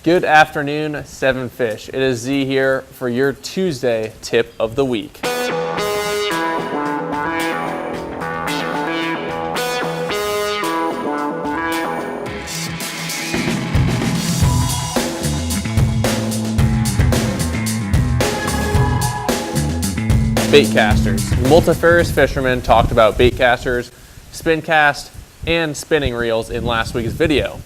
Good afternoon, Seven Fish. It is Z here for your Tuesday tip of the week. Baitcasters. Multifarious fishermen talked about baitcasters, spin cast, and spinning reels in last week's video.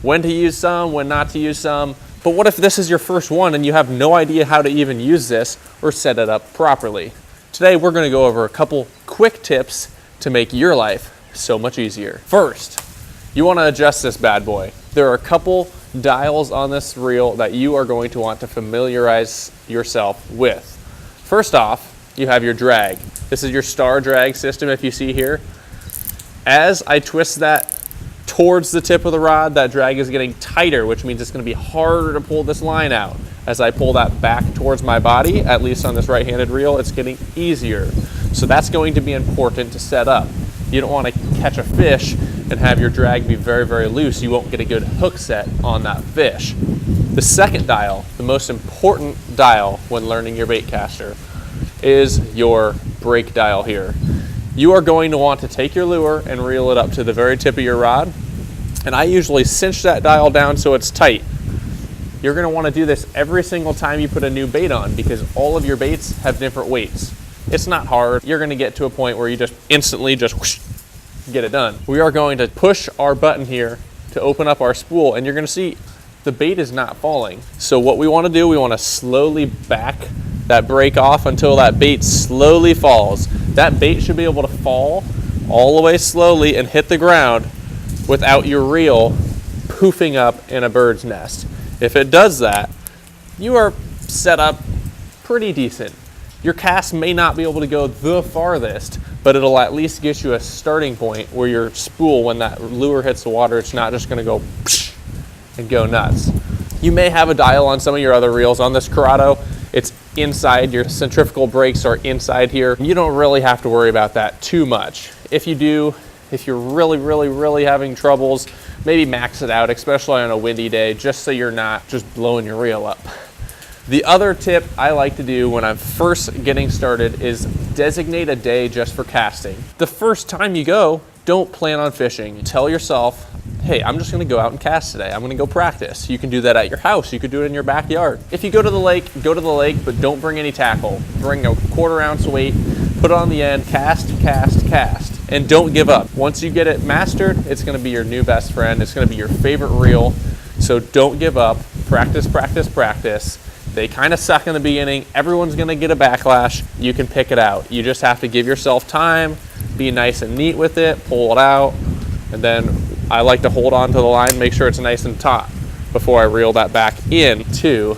When to use some, when not to use some, but what if this is your first one and you have no idea how to even use this or set it up properly? Today we're going to go over a couple quick tips to make your life so much easier. First, you want to adjust this bad boy. There are a couple dials on this reel that you are going to want to familiarize yourself with. First off, you have your drag. This is your star drag system if you see here. As I twist that towards the tip of the rod, that drag is getting tighter, which means it's going to be harder to pull this line out. As I pull that back towards my body, at least on this right-handed reel, it's getting easier. So that's going to be important to set up. You don't want to catch a fish and have your drag be very, very loose. You won't get a good hook set on that fish. The second dial, the most important dial when learning your bait caster, is your brake dial here. You are going to want to take your lure and reel it up to the very tip of your rod. And I usually cinch that dial down so it's tight. You're going to want to do this every single time you put a new bait on because all of your baits have different weights. It's not hard. You're going to get to a point where you just instantly just whoosh, get it done. We are going to push our button here to open up our spool, and you're going to see the bait is not falling. So what we want to do, we want to slowly back that brake off until that bait slowly falls. That bait should be able to fall all the way slowly and hit the ground without your reel poofing up in a bird's nest. If it does that, you are set up pretty decent. Your cast may not be able to go the farthest, but it'll at least get you a starting point where your spool, when that lure hits the water, it's not just gonna go psh and go nuts. You may have a dial on some of your other reels. On this Corrado, it's inside. Your centrifugal brakes are inside here. You don't really have to worry about that too much. If you do, if you're really having troubles, maybe max it out, especially on a windy day, just so you're not just blowing your reel up. The other tip I like to do when I'm first getting started is designate a day just for casting. The first time you go, don't plan on fishing. Tell yourself, hey, I'm just gonna go out and cast today. I'm gonna go practice. You can do that at your house. You could do it in your backyard. If you go to the lake, but don't bring any tackle. Bring a 1/4 ounce weight, put it on the end, cast, and don't give up. Once you get it mastered, it's gonna be your new best friend. It's gonna be your favorite reel. So don't give up. Practice. They kind of suck in the beginning. Everyone's gonna get a backlash. You can pick it out. You just have to give yourself time, be nice and neat with it, pull it out, and then I like to hold on to the line, make sure it's nice and taut before I reel that back into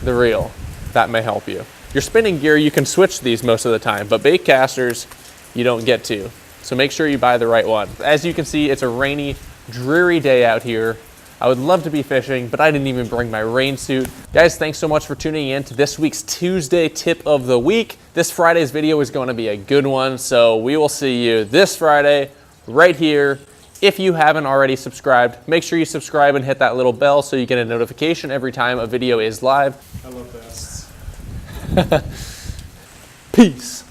the reel. That may help you. Your spinning gear, you can switch these most of the time, but bait casters, you don't get to. So make sure you buy the right one. As you can see, it's a rainy, dreary day out here. I would love to be fishing, but I didn't even bring my rain suit. Guys, thanks so much for tuning in to this week's Tuesday tip of the week. This Friday's video is going to be a good one, so we will see you this Friday right here. If you haven't already subscribed, make sure you subscribe and hit that little bell so you get a notification every time a video is live. I love this. Peace.